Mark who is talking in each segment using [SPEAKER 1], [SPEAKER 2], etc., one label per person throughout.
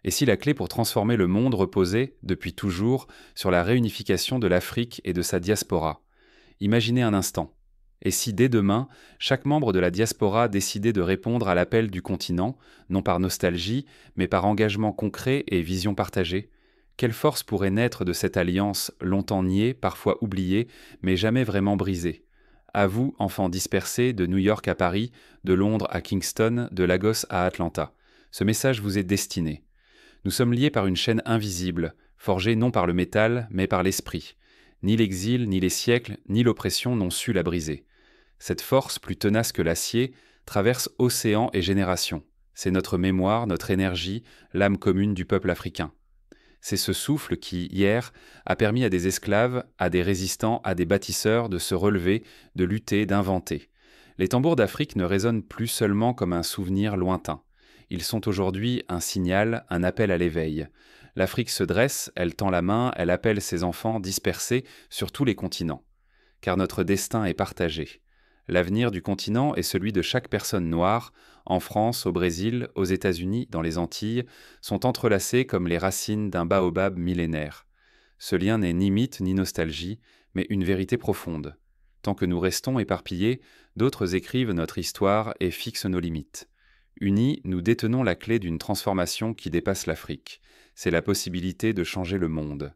[SPEAKER 1] Et si la clé pour transformer le monde reposait, depuis toujours, sur la réunification de l'Afrique et de sa diaspora? Imaginez un instant. Et si dès demain, chaque membre de la diaspora décidait de répondre à l'appel du continent, non par nostalgie, mais par engagement concret et vision partagée? Quelle force pourrait naître de cette alliance longtemps niée, parfois oubliée, mais jamais vraiment brisée? À vous, enfants dispersés, de New York à Paris, de Londres à Kingston, de Lagos à Atlanta. Ce message vous est destiné. Nous sommes liés par une chaîne invisible, forgée non par le métal, mais par l'esprit. Ni l'exil, ni les siècles, ni l'oppression n'ont su la briser. Cette force, plus tenace que l'acier, traverse océans et générations. C'est notre mémoire, notre énergie, l'âme commune du peuple africain. C'est ce souffle qui, hier, a permis à des esclaves, à des résistants, à des bâtisseurs de se relever, de lutter, d'inventer. Les tambours d'Afrique ne résonnent plus seulement comme un souvenir lointain. Ils sont aujourd'hui un signal, un appel à l'éveil. L'Afrique se dresse, elle tend la main, elle appelle ses enfants dispersés sur tous les continents. Car notre destin est partagé. L'avenir du continent est celui de chaque personne noire, en France, au Brésil, aux États-Unis, dans les Antilles, sont entrelacés comme les racines d'un baobab millénaire. Ce lien n'est ni mythe ni nostalgie, mais une vérité profonde. Tant que nous restons éparpillés, d'autres écrivent notre histoire et fixent nos limites. Unis, nous détenons la clé d'une transformation qui dépasse l'Afrique. C'est la possibilité de changer le monde.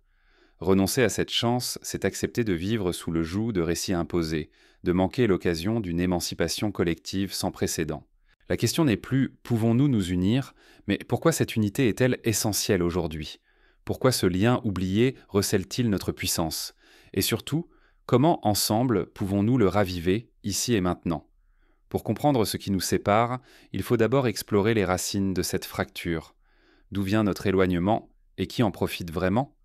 [SPEAKER 1] Renoncer à cette chance, c'est accepter de vivre sous le joug de récits imposés, de manquer l'occasion d'une émancipation collective sans précédent. La question n'est plus « pouvons-nous nous unir ?», mais pourquoi cette unité est-elle essentielle aujourd'hui? Pourquoi ce lien oublié recèle-t-il notre puissance? Et surtout, comment ensemble pouvons-nous le raviver, ici et maintenant? Pour comprendre ce qui nous sépare, il faut d'abord explorer les racines de cette fracture. D'où vient notre éloignement et qui en profite vraiment?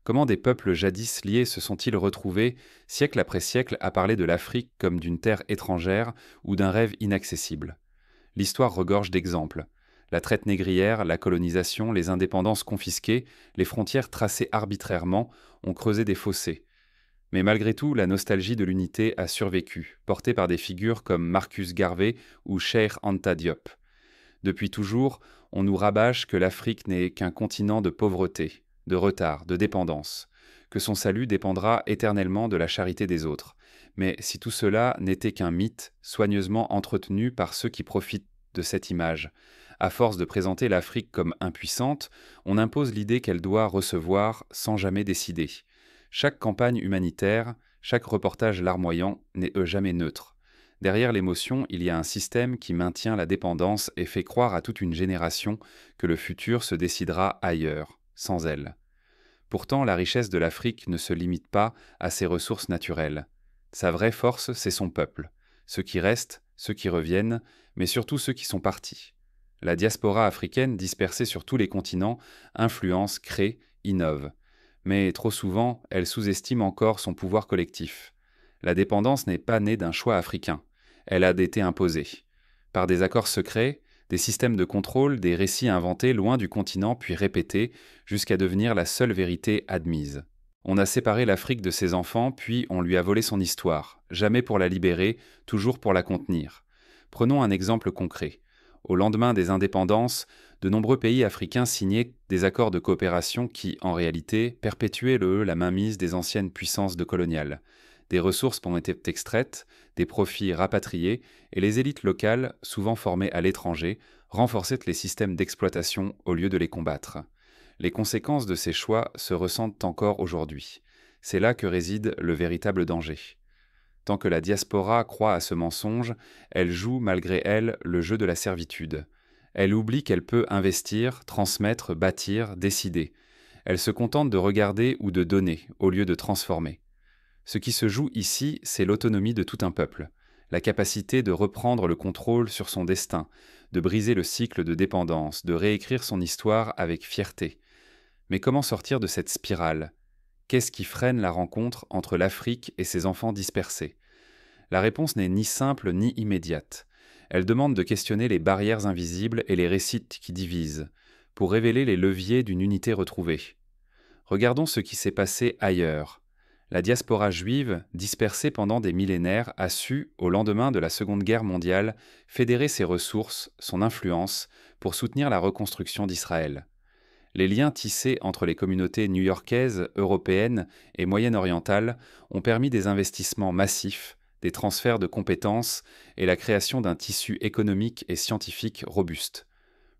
[SPEAKER 1] Comment des peuples jadis liés se sont-ils retrouvés, siècle après siècle, à parler de l'Afrique comme d'une terre étrangère ou d'un rêve inaccessible? L'histoire regorge d'exemples. La traite négrière, la colonisation, les indépendances confisquées, les frontières tracées arbitrairement ont creusé des fossés. Mais malgré tout, la nostalgie de l'unité a survécu, portée par des figures comme Marcus Garvey ou Cheikh Anta Diop. Depuis toujours, on nous rabâche que l'Afrique n'est qu'un continent de pauvreté, de retard, de dépendance, que son salut dépendra éternellement de la charité des autres. Mais si tout cela n'était qu'un mythe, soigneusement entretenu par ceux qui profitent de cette image, à force de présenter l'Afrique comme impuissante, on impose l'idée qu'elle doit recevoir sans jamais décider. Chaque campagne humanitaire, chaque reportage larmoyant n'est jamais neutre. Derrière l'émotion, il y a un système qui maintient la dépendance et fait croire à toute une génération que le futur se décidera ailleurs, sans elle. Pourtant, la richesse de l'Afrique ne se limite pas à ses ressources naturelles. Sa vraie force, c'est son peuple. Ceux qui restent, ceux qui reviennent, mais surtout ceux qui sont partis. La diaspora africaine, dispersée sur tous les continents, influence, crée, innove. Mais trop souvent, elle sous-estime encore son pouvoir collectif. La dépendance n'est pas née d'un choix africain. Elle a été imposée. Par des accords secrets, des systèmes de contrôle, des récits inventés loin du continent puis répétés, jusqu'à devenir la seule vérité admise. On a séparé l'Afrique de ses enfants, puis on lui a volé son histoire, jamais pour la libérer, toujours pour la contenir. Prenons un exemple concret. Au lendemain des indépendances, de nombreux pays africains signaient des accords de coopération qui, en réalité, perpétuaient la mainmise des anciennes puissances coloniales. Des ressources en étaient extraites, des profits rapatriés, et les élites locales, souvent formées à l'étranger, renforçaient les systèmes d'exploitation au lieu de les combattre. Les conséquences de ces choix se ressentent encore aujourd'hui. C'est là que réside le véritable danger. Tant que la diaspora croit à ce mensonge, elle joue malgré elle le jeu de la servitude. Elle oublie qu'elle peut investir, transmettre, bâtir, décider. Elle se contente de regarder ou de donner, au lieu de transformer. Ce qui se joue ici, c'est l'autonomie de tout un peuple, la capacité de reprendre le contrôle sur son destin, de briser le cycle de dépendance, de réécrire son histoire avec fierté. Mais comment sortir de cette spirale? Qu'est-ce qui freine la rencontre entre l'Afrique et ses enfants dispersés? La réponse n'est ni simple ni immédiate. Elle demande de questionner les barrières invisibles et les récits qui divisent, pour révéler les leviers d'une unité retrouvée. Regardons ce qui s'est passé ailleurs. La diaspora juive, dispersée pendant des millénaires, a su, au lendemain de la Seconde Guerre mondiale, fédérer ses ressources, son influence, pour soutenir la reconstruction d'Israël. Les liens tissés entre les communautés new-yorkaises, européennes et moyen-orientales ont permis des investissements massifs, des transferts de compétences et la création d'un tissu économique et scientifique robuste.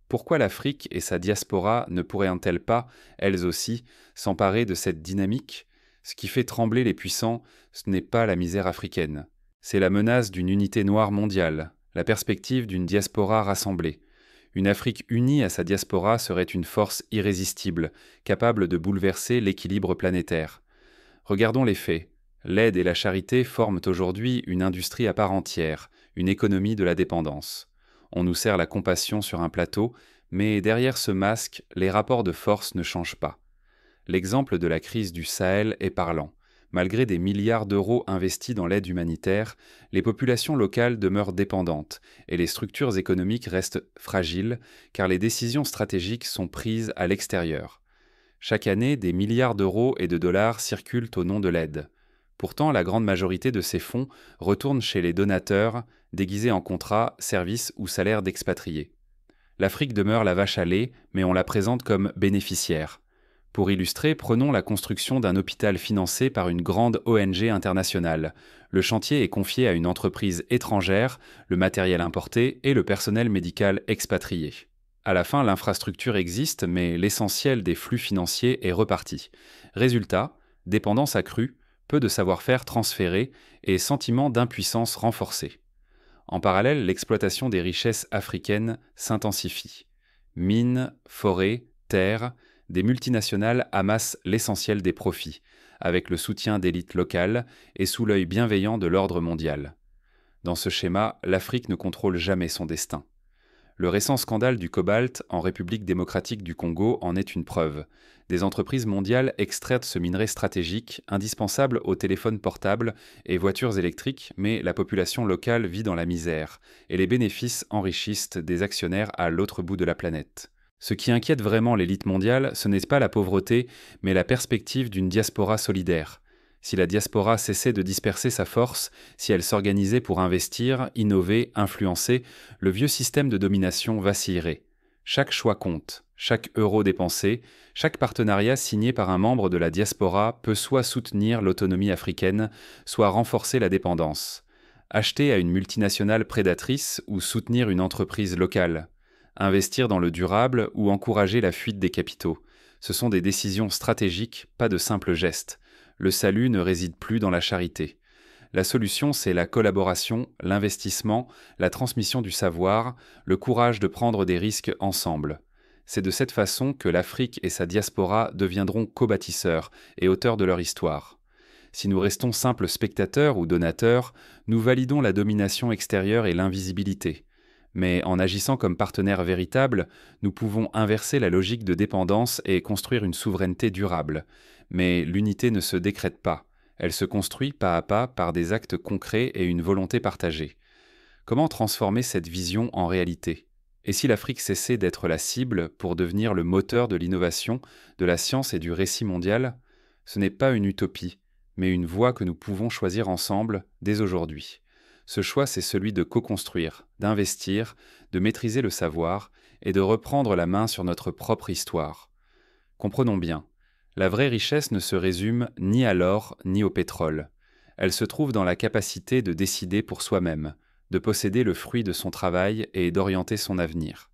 [SPEAKER 1] Pourquoi l'Afrique et sa diaspora ne pourraient-elles pas, elles aussi, s'emparer de cette dynamique? Ce qui fait trembler les puissants, ce n'est pas la misère africaine. C'est la menace d'une unité noire mondiale, la perspective d'une diaspora rassemblée. Une Afrique unie à sa diaspora serait une force irrésistible, capable de bouleverser l'équilibre planétaire. Regardons les faits. L'aide et la charité forment aujourd'hui une industrie à part entière, une économie de la dépendance. On nous sert la compassion sur un plateau, mais derrière ce masque, les rapports de force ne changent pas. L'exemple de la crise du Sahel est parlant. Malgré des milliards d'euros investis dans l'aide humanitaire, les populations locales demeurent dépendantes et les structures économiques restent fragiles car les décisions stratégiques sont prises à l'extérieur. Chaque année, des milliards d'euros et de dollars circulent au nom de l'aide. Pourtant, la grande majorité de ces fonds retournent chez les donateurs, déguisés en contrats, services ou salaires d'expatriés. L'Afrique demeure la vache à lait, mais on la présente comme bénéficiaire. Pour illustrer, prenons la construction d'un hôpital financé par une grande ONG internationale. Le chantier est confié à une entreprise étrangère, le matériel importé et le personnel médical expatrié. À la fin, l'infrastructure existe, mais l'essentiel des flux financiers est reparti. Résultat, dépendance accrue, peu de savoir-faire transféré et sentiment d'impuissance renforcé. En parallèle, l'exploitation des richesses africaines s'intensifie. Mines, forêts, terres, des multinationales amassent l'essentiel des profits, avec le soutien d'élites locales et sous l'œil bienveillant de l'ordre mondial. Dans ce schéma, l'Afrique ne contrôle jamais son destin. Le récent scandale du cobalt en République démocratique du Congo en est une preuve. Des entreprises mondiales extraitent ce minerai stratégique, indispensable aux téléphones portables et voitures électriques, mais la population locale vit dans la misère, et les bénéfices enrichissent des actionnaires à l'autre bout de la planète. Ce qui inquiète vraiment l'élite mondiale, ce n'est pas la pauvreté, mais la perspective d'une diaspora solidaire. Si la diaspora cessait de disperser sa force, si elle s'organisait pour investir, innover, influencer, le vieux système de domination vacillerait. Chaque choix compte, chaque euro dépensé, chaque partenariat signé par un membre de la diaspora peut soit soutenir l'autonomie africaine, soit renforcer la dépendance. Acheter à une multinationale prédatrice ou soutenir une entreprise locale. Investir dans le durable ou encourager la fuite des capitaux. Ce sont des décisions stratégiques, pas de simples gestes. Le salut ne réside plus dans la charité. La solution, c'est la collaboration, l'investissement, la transmission du savoir, le courage de prendre des risques ensemble. C'est de cette façon que l'Afrique et sa diaspora deviendront co-bâtisseurs et auteurs de leur histoire. Si nous restons simples spectateurs ou donateurs, nous validons la domination extérieure et l'invisibilité. Mais en agissant comme partenaires véritables, nous pouvons inverser la logique de dépendance et construire une souveraineté durable. Mais l'unité ne se décrète pas. Elle se construit pas à pas par des actes concrets et une volonté partagée. Comment transformer cette vision en réalité? Et si l'Afrique cessait d'être la cible pour devenir le moteur de l'innovation, de la science et du récit mondial? Ce n'est pas une utopie, mais une voie que nous pouvons choisir ensemble dès aujourd'hui. Ce choix, c'est celui de co-construire, d'investir, de maîtriser le savoir et de reprendre la main sur notre propre histoire. Comprenons bien, la vraie richesse ne se résume ni à l'or ni au pétrole. Elle se trouve dans la capacité de décider pour soi-même, de posséder le fruit de son travail et d'orienter son avenir.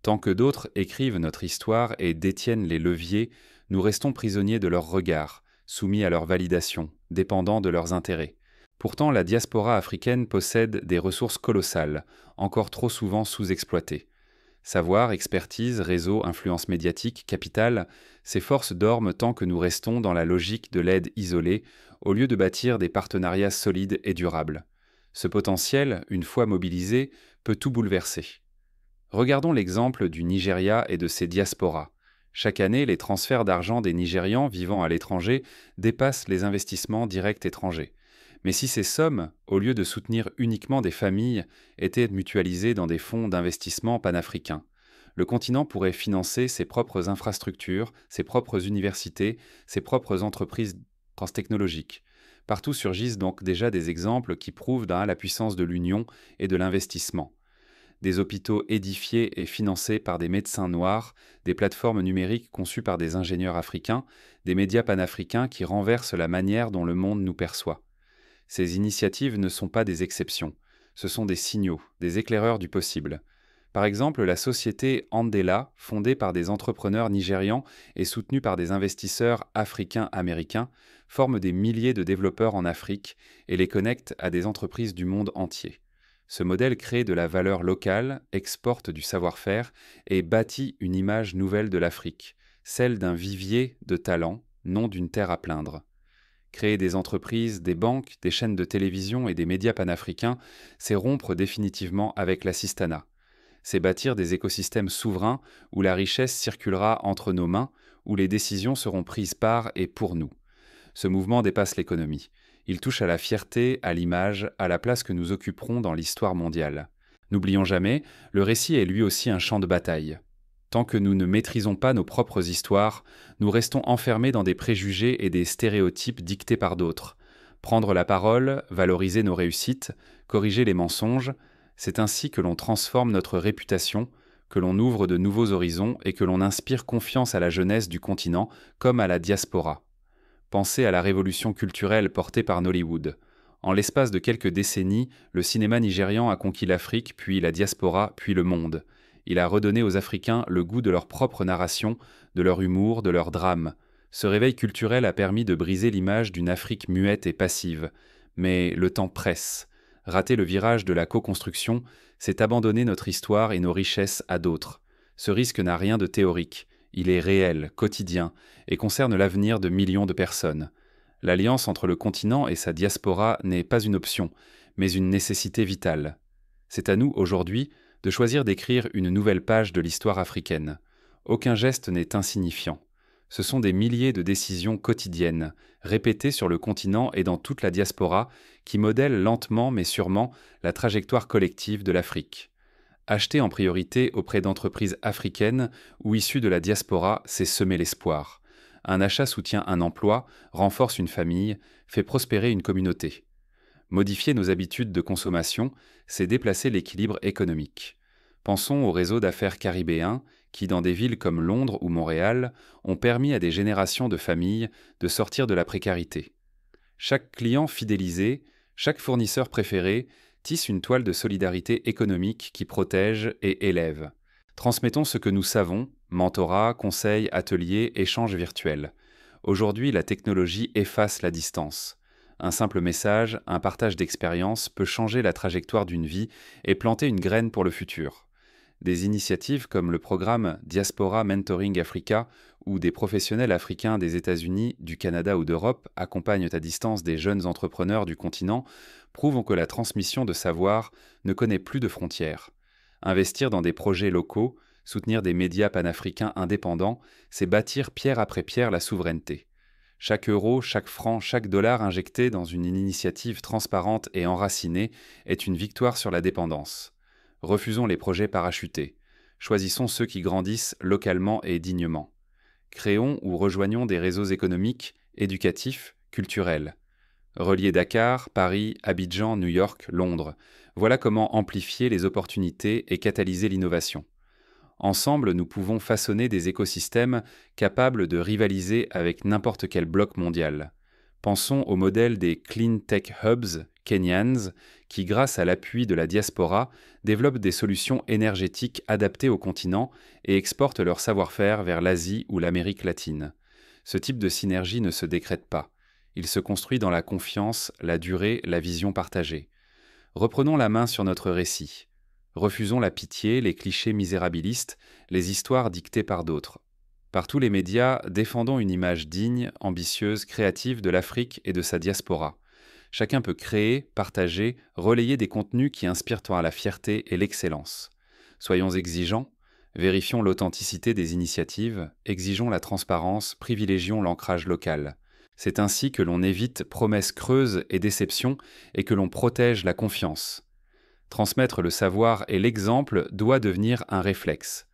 [SPEAKER 1] Tant que d'autres écrivent notre histoire et détiennent les leviers, nous restons prisonniers de leurs regards, soumis à leur validation, dépendants de leurs intérêts. Pourtant, la diaspora africaine possède des ressources colossales, encore trop souvent sous-exploitées. Savoir, expertise, réseau, influence médiatique, capital, ces forces dorment tant que nous restons dans la logique de l'aide isolée, au lieu de bâtir des partenariats solides et durables. Ce potentiel, une fois mobilisé, peut tout bouleverser. Regardons l'exemple du Nigeria et de ses diasporas. Chaque année, les transferts d'argent des Nigérians vivant à l'étranger dépassent les investissements directs étrangers. Mais si ces sommes, au lieu de soutenir uniquement des familles, étaient mutualisées dans des fonds d'investissement panafricains, le continent pourrait financer ses propres infrastructures, ses propres universités, ses propres entreprises transtechnologiques. Partout surgissent donc déjà des exemples qui prouvent la puissance de l'union et de l'investissement. des hôpitaux édifiés et financés par des médecins noirs, des plateformes numériques conçues par des ingénieurs africains, des médias panafricains qui renversent la manière dont le monde nous perçoit. Ces initiatives ne sont pas des exceptions, ce sont des signaux, des éclaireurs du possible. Par exemple, la société Andela, fondée par des entrepreneurs nigérians et soutenue par des investisseurs africains-américains, forme des milliers de développeurs en Afrique et les connecte à des entreprises du monde entier. Ce modèle crée de la valeur locale, exporte du savoir-faire et bâtit une image nouvelle de l'Afrique, celle d'un vivier de talents, non d'une terre à plaindre. Créer des entreprises, des banques, des chaînes de télévision et des médias panafricains, c'est rompre définitivement avec l'assistanat. C'est bâtir des écosystèmes souverains où la richesse circulera entre nos mains, où les décisions seront prises par et pour nous. Ce mouvement dépasse l'économie. Il touche à la fierté, à l'image, à la place que nous occuperons dans l'histoire mondiale. N'oublions jamais, le récit est lui aussi un champ de bataille. Tant que nous ne maîtrisons pas nos propres histoires, nous restons enfermés dans des préjugés et des stéréotypes dictés par d'autres. Prendre la parole, valoriser nos réussites, corriger les mensonges, c'est ainsi que l'on transforme notre réputation, que l'on ouvre de nouveaux horizons et que l'on inspire confiance à la jeunesse du continent comme à la diaspora. Pensez à la révolution culturelle portée par Nollywood. En l'espace de quelques décennies, le cinéma nigérian a conquis l'Afrique, puis la diaspora, puis le monde. Il a redonné aux Africains le goût de leur propre narration, de leur humour, de leur drame. Ce réveil culturel a permis de briser l'image d'une Afrique muette et passive. Mais le temps presse. Rater le virage de la co-construction, c'est abandonner notre histoire et nos richesses à d'autres. Ce risque n'a rien de théorique. Il est réel, quotidien, et concerne l'avenir de millions de personnes. L'alliance entre le continent et sa diaspora n'est pas une option, mais une nécessité vitale. C'est à nous, aujourd'hui, de choisir d'écrire une nouvelle page de l'histoire africaine. Aucun geste n'est insignifiant. Ce sont des milliers de décisions quotidiennes, répétées sur le continent et dans toute la diaspora, qui modèlent lentement mais sûrement la trajectoire collective de l'Afrique. Acheter en priorité auprès d'entreprises africaines ou issues de la diaspora, c'est semer l'espoir. Un achat soutient un emploi, renforce une famille, fait prospérer une communauté. Modifier nos habitudes de consommation, c'est déplacer l'équilibre économique. Pensons au réseau d'affaires caribéen qui, dans des villes comme Londres ou Montréal, ont permis à des générations de familles de sortir de la précarité. Chaque client fidélisé, chaque fournisseur préféré, tisse une toile de solidarité économique qui protège et élève. Transmettons ce que nous savons, mentorat, conseils, ateliers, échanges virtuels. Aujourd'hui, la technologie efface la distance. Un simple message, un partage d'expérience peut changer la trajectoire d'une vie et planter une graine pour le futur. Des initiatives comme le programme Diaspora Mentoring Africa ou des professionnels africains des États-Unis, du Canada ou d'Europe accompagnent à distance des jeunes entrepreneurs du continent prouvent que la transmission de savoir ne connaît plus de frontières. Investir dans des projets locaux, soutenir des médias panafricains indépendants, c'est bâtir pierre après pierre la souveraineté. Chaque euro, chaque franc, chaque dollar injecté dans une initiative transparente et enracinée est une victoire sur la dépendance. Refusons les projets parachutés. Choisissons ceux qui grandissent localement et dignement. Créons ou rejoignons des réseaux économiques, éducatifs, culturels. Relier Dakar, Paris, Abidjan, New York, Londres. Voilà comment amplifier les opportunités et catalyser l'innovation. Ensemble, nous pouvons façonner des écosystèmes capables de rivaliser avec n'importe quel bloc mondial. Pensons au modèle des Clean Tech Hubs kenyans qui, grâce à l'appui de la diaspora, développent des solutions énergétiques adaptées au continent et exportent leur savoir-faire vers l'Asie ou l'Amérique latine. Ce type de synergie ne se décrète pas. Il se construit dans la confiance, la durée, la vision partagée. Reprenons la main sur notre récit. Refusons la pitié, les clichés misérabilistes, les histoires dictées par d'autres. Par tous les médias, défendons une image digne, ambitieuse, créative de l'Afrique et de sa diaspora. Chacun peut créer, partager, relayer des contenus qui inspirent à la fierté et l'excellence. Soyons exigeants, vérifions l'authenticité des initiatives, exigeons la transparence, privilégions l'ancrage local. C'est ainsi que l'on évite promesses creuses et déceptions et que l'on protège la confiance. Transmettre le savoir et l'exemple doit devenir un réflexe.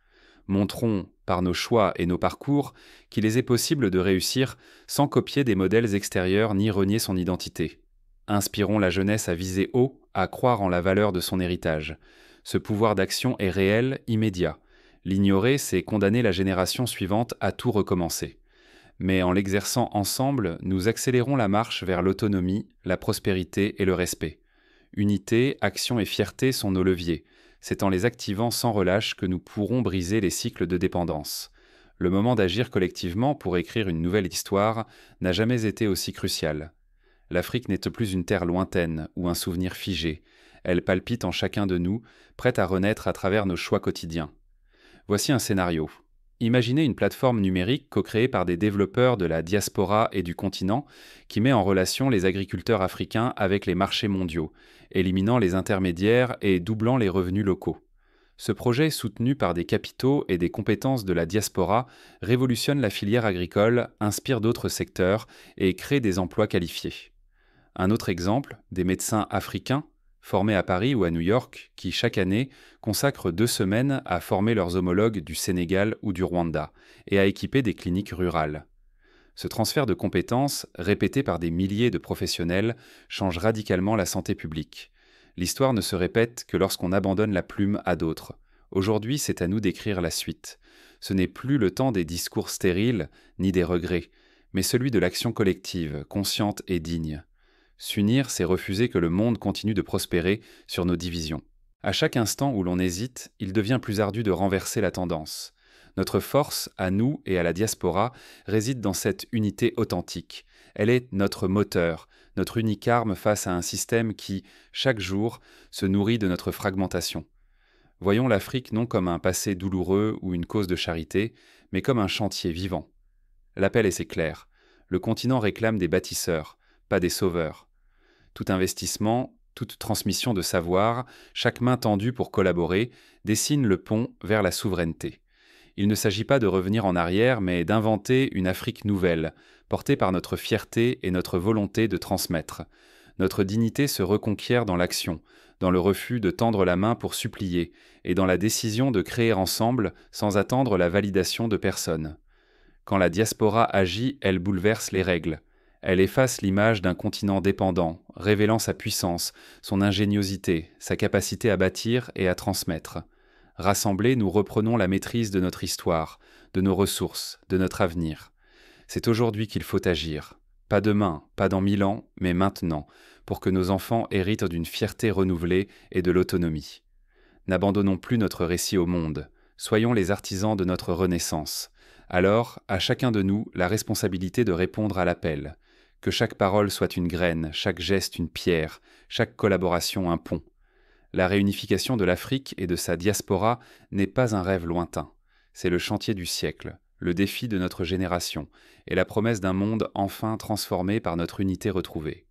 [SPEAKER 1] Montrons, par nos choix et nos parcours, qu'il est possible de réussir sans copier des modèles extérieurs ni renier son identité. Inspirons la jeunesse à viser haut, à croire en la valeur de son héritage. Ce pouvoir d'action est réel, immédiat. L'ignorer, c'est condamner la génération suivante à tout recommencer. Mais en l'exerçant ensemble, nous accélérons la marche vers l'autonomie, la prospérité et le respect. Unité, action et fierté sont nos leviers. C'est en les activant sans relâche que nous pourrons briser les cycles de dépendance. Le moment d'agir collectivement pour écrire une nouvelle histoire n'a jamais été aussi crucial. L'Afrique n'est plus une terre lointaine ou un souvenir figé. Elle palpite en chacun de nous, prête à renaître à travers nos choix quotidiens. Voici un scénario. Imaginez une plateforme numérique co-créée par des développeurs de la diaspora et du continent qui met en relation les agriculteurs africains avec les marchés mondiaux, éliminant les intermédiaires et doublant les revenus locaux. Ce projet, soutenu par des capitaux et des compétences de la diaspora, révolutionne la filière agricole, inspire d'autres secteurs et crée des emplois qualifiés. Un autre exemple, des médecins africains, formés à Paris ou à New York, qui chaque année consacrent 2 semaines à former leurs homologues du Sénégal ou du Rwanda et à équiper des cliniques rurales. Ce transfert de compétences, répété par des milliers de professionnels, change radicalement la santé publique. L'histoire ne se répète que lorsqu'on abandonne la plume à d'autres. Aujourd'hui, c'est à nous d'écrire la suite. Ce n'est plus le temps des discours stériles, ni des regrets, mais celui de l'action collective, consciente et digne. S'unir, c'est refuser que le monde continue de prospérer sur nos divisions. À chaque instant où l'on hésite, il devient plus ardu de renverser la tendance. Notre force, à nous et à la diaspora, réside dans cette unité authentique. Elle est notre moteur, notre unique arme face à un système qui, chaque jour, se nourrit de notre fragmentation. Voyons l'Afrique non comme un passé douloureux ou une cause de charité, mais comme un chantier vivant. L'appel est clair. Le continent réclame des bâtisseurs, pas des sauveurs. Tout investissement, toute transmission de savoir, chaque main tendue pour collaborer, dessine le pont vers la souveraineté. Il ne s'agit pas de revenir en arrière, mais d'inventer une Afrique nouvelle, portée par notre fierté et notre volonté de transmettre. Notre dignité se reconquiert dans l'action, dans le refus de tendre la main pour supplier, et dans la décision de créer ensemble sans attendre la validation de personne. Quand la diaspora agit, elle bouleverse les règles. Elle efface l'image d'un continent dépendant, révélant sa puissance, son ingéniosité, sa capacité à bâtir et à transmettre. Rassemblés, nous reprenons la maîtrise de notre histoire, de nos ressources, de notre avenir. C'est aujourd'hui qu'il faut agir. Pas demain, pas dans 1000 ans, mais maintenant, pour que nos enfants héritent d'une fierté renouvelée et de l'autonomie. N'abandonnons plus notre récit au monde. Soyons les artisans de notre renaissance. Alors, à chacun de nous, la responsabilité de répondre à l'appel. Que chaque parole soit une graine, chaque geste une pierre, chaque collaboration un pont. La réunification de l'Afrique et de sa diaspora n'est pas un rêve lointain. C'est le chantier du siècle, le défi de notre génération et la promesse d'un monde enfin transformé par notre unité retrouvée.